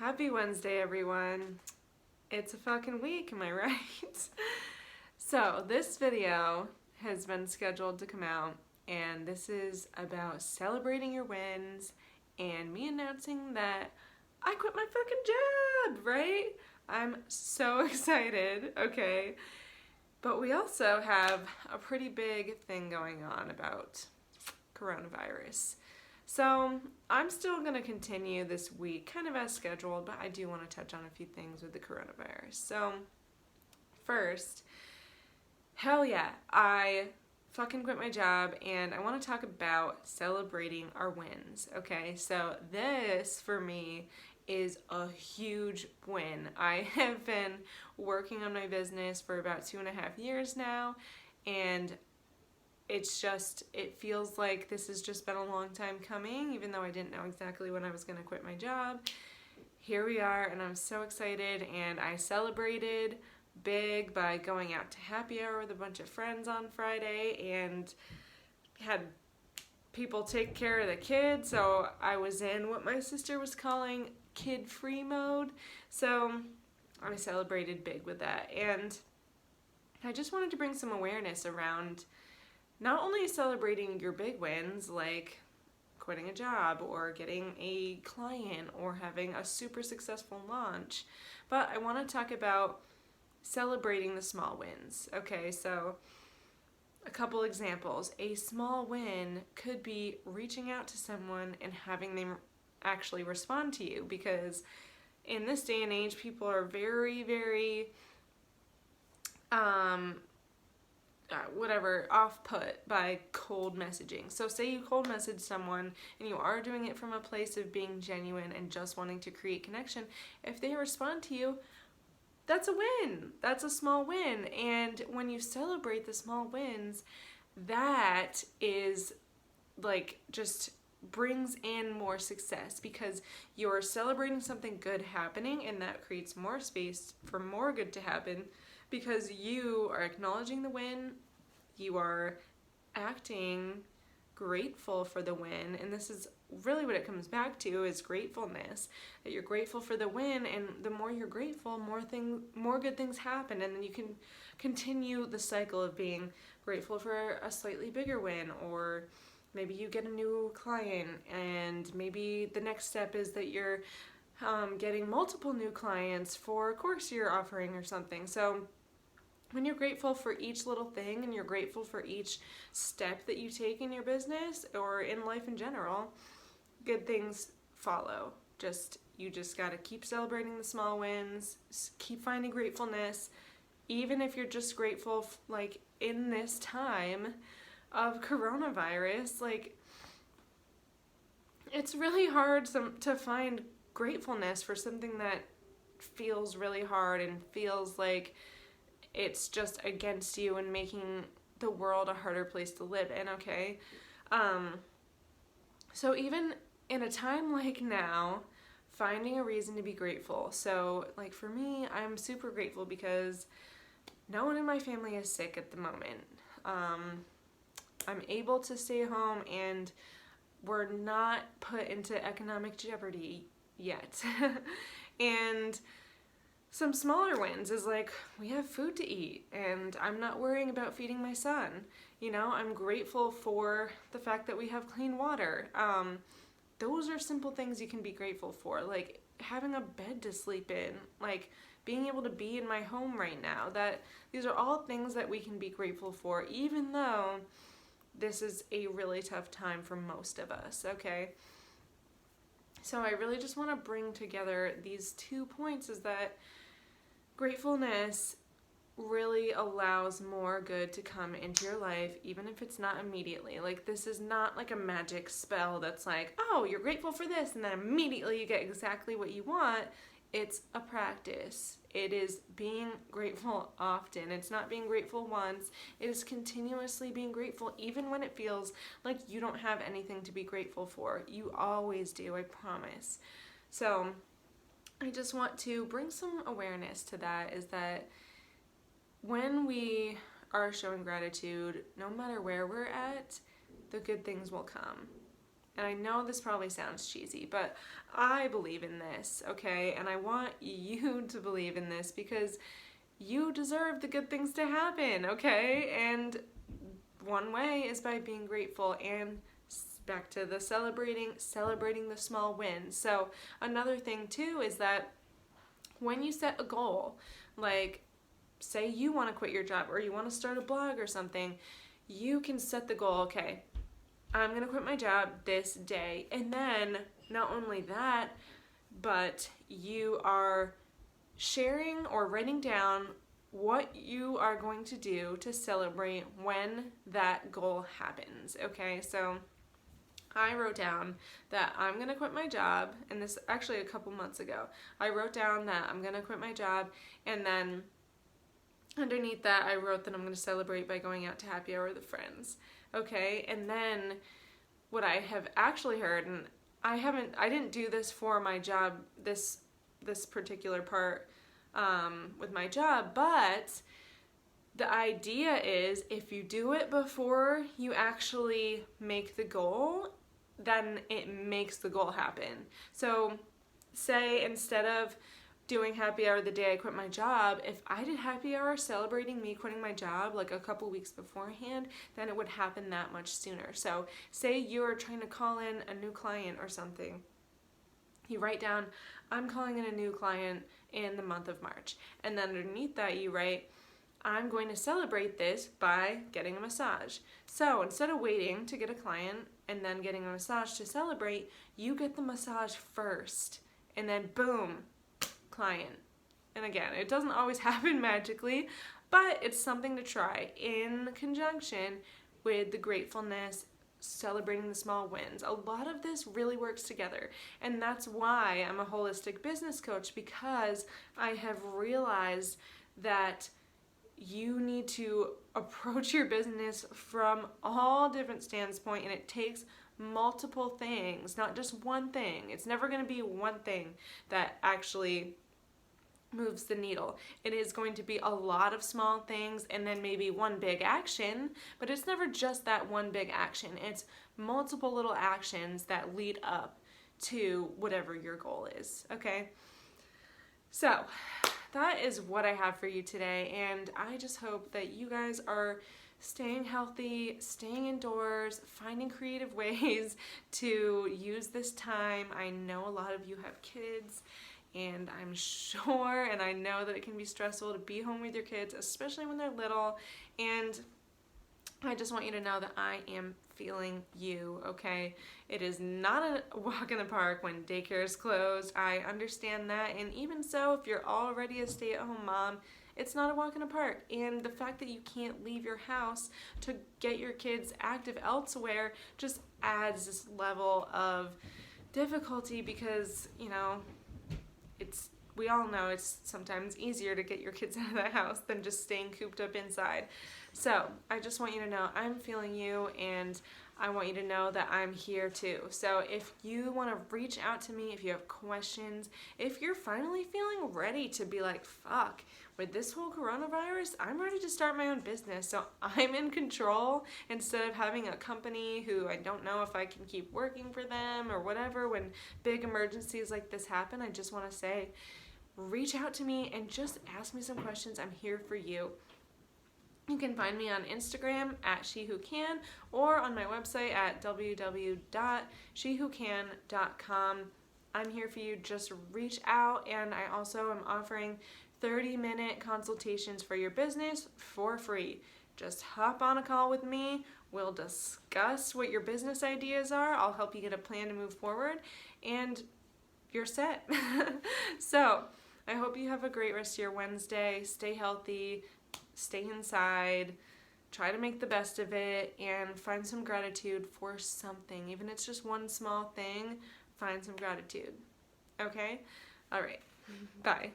Happy Wednesday, everyone. It's a fucking week, am I right? So this video has been scheduled to come out, and this is about celebrating your wins and me announcing that I quit my fucking job, right? I'm so excited, okay? But we also have a pretty big thing going on about coronavirus. So I'm still going to continue this week kind of as scheduled, but I do want to touch on a few things with the coronavirus. So first, hell yeah, I fucking quit my job and I want to talk about celebrating our wins, okay? So this for me is a huge win. I have been working on my business for about 2.5 years now, and it feels like this has just been a long time coming, even though I didn't know exactly when I was going to quit my job. Here we are, and I'm so excited, and I celebrated big by going out to happy hour with a bunch of friends on Friday, and had people take care of the kids, so I was in what my sister was calling kid-free mode, so I celebrated big with that, and I just wanted to bring some awareness around not only celebrating your big wins, like quitting a job or getting a client or having a super successful launch, but I want to talk about celebrating the small wins. Okay, so a couple examples. A small win could be reaching out to someone and having them actually respond to you, because in this day and age, people are very off-put by cold messaging. So say you cold message someone and you are doing it from a place of being genuine and just wanting to create connection. If they respond to you, that's a win. That's a small win. And when you celebrate the small wins, that is like just brings in more success, because you're celebrating something good happening, and that creates more space for more good to happen, because you are acknowledging the win, you are acting grateful for the win, and this is really what it comes back to, is gratefulness, that you're grateful for the win, and the more you're grateful, more good things happen, and then you can continue the cycle of being grateful for a slightly bigger win, or maybe you get a new client, and maybe the next step is that you're getting multiple new clients for a course you're offering or something. So when you're grateful for each little thing and you're grateful for each step that you take in your business or in life in general, good things follow. You just gotta keep celebrating the small wins, keep finding gratefulness, even if you're just grateful like in this time of coronavirus. Like, it's really hard to find gratefulness for something that feels really hard and feels like it's just against you and making the world a harder place to live in, okay? So even in a time like now, finding a reason to be grateful. So like for me, I'm super grateful because no one in my family is sick at the moment. I'm able to stay home, and we're not put into economic jeopardy yet. And some smaller wins is like, we have food to eat, and I'm not worrying about feeding my son. You know, I'm grateful for the fact that we have clean water. Those are simple things you can be grateful for, like having a bed to sleep in, like being able to be in my home right now. These are all things that we can be grateful for, even though this is a really tough time for most of us, okay? So I really just want to bring together these 2 points, is that gratefulness really allows more good to come into your life, even if it's not immediately. Like, this is not like a magic spell that's like, oh, you're grateful for this, and then immediately you get exactly what you want. It's a practice. It is being grateful often. It's not being grateful once. It is continuously being grateful, even when it feels like you don't have anything to be grateful for. You always do, I promise. So I just want to bring some awareness to that, is that when we are showing gratitude, no matter where we're at, the good things will come. and I know this probably sounds cheesy, but I believe in this, okay? And I want you to believe in this because you deserve the good things to happen, okay? And one way is by being grateful, and back to the celebrating the small wins. So another thing too is that when you set a goal, like say you want to quit your job or you want to start a blog or something, you can set the goal, okay, I'm going to quit my job this day. And then not only that, but you are sharing or writing down what you are going to do to celebrate when that goal happens, okay? So I wrote down that I'm going to quit my job, and this actually a couple months ago. I wrote down that I'm going to quit my job, and then underneath that I wrote that I'm going to celebrate by going out to happy hour with friends, okay? And then what I have actually heard, and I didn't do this for my job, this particular part with my job, but the idea is if you do it before you actually make the goal, then it makes the goal happen. So say instead of doing happy hour the day I quit my job, if I did happy hour celebrating me quitting my job like a couple weeks beforehand, then it would happen that much sooner. So say you're trying to call in a new client or something. You write down, I'm calling in a new client in the month of March. And then underneath that you write, I'm going to celebrate this by getting a massage. So instead of waiting to get a client and then getting a massage to celebrate, you get the massage first. And then boom, client. And again, it doesn't always happen magically, but it's something to try in conjunction with the gratefulness, celebrating the small wins. A lot of this really works together, and that's why I'm a holistic business coach, because I have realized that you need to approach your business from all different standpoints, and it takes multiple things, not just one thing. It's never going to be one thing that actually moves the needle. It is going to be a lot of small things and then maybe one big action, but it's never just that one big action. It's multiple little actions that lead up to whatever your goal is, okay? So that is what I have for you today, and I just hope that you guys are staying healthy, staying indoors, finding creative ways to use this time. I know a lot of you have kids, and I'm sure and I know that it can be stressful to be home with your kids, especially when they're little, and I just want you to know that I am feeling you, okay? It is not a walk in the park when daycare is closed. I understand that, and even so, if you're already a stay-at-home mom, it's not a walk in the park. And the fact that you can't leave your house to get your kids active elsewhere just adds this level of difficulty, because, you know, we all know it's sometimes easier to get your kids out of the house than just staying cooped up inside. So I just want you to know I'm feeling you, and I want you to know that I'm here too. So if you want to reach out to me, if you have questions, if you're finally feeling ready to be like, fuck, with this whole coronavirus, I'm ready to start my own business. So I'm in control instead of having a company who I don't know if I can keep working for them or whatever. When big emergencies like this happen, I just want to say, reach out to me and just ask me some questions. I'm here for you. You can find me on Instagram at @SheWhoCan or on my website at www.shewhocan.com. I'm here for you. Just reach out, and I also am offering 30-minute consultations for your business for free. Just hop on a call with me. We'll discuss what your business ideas are. I'll help you get a plan to move forward, and you're set. So I hope you have a great rest of your Wednesday. Stay healthy. Stay inside, try to make the best of it, and find some gratitude for something. Even if it's just one small thing, find some gratitude. Okay? All right. Bye.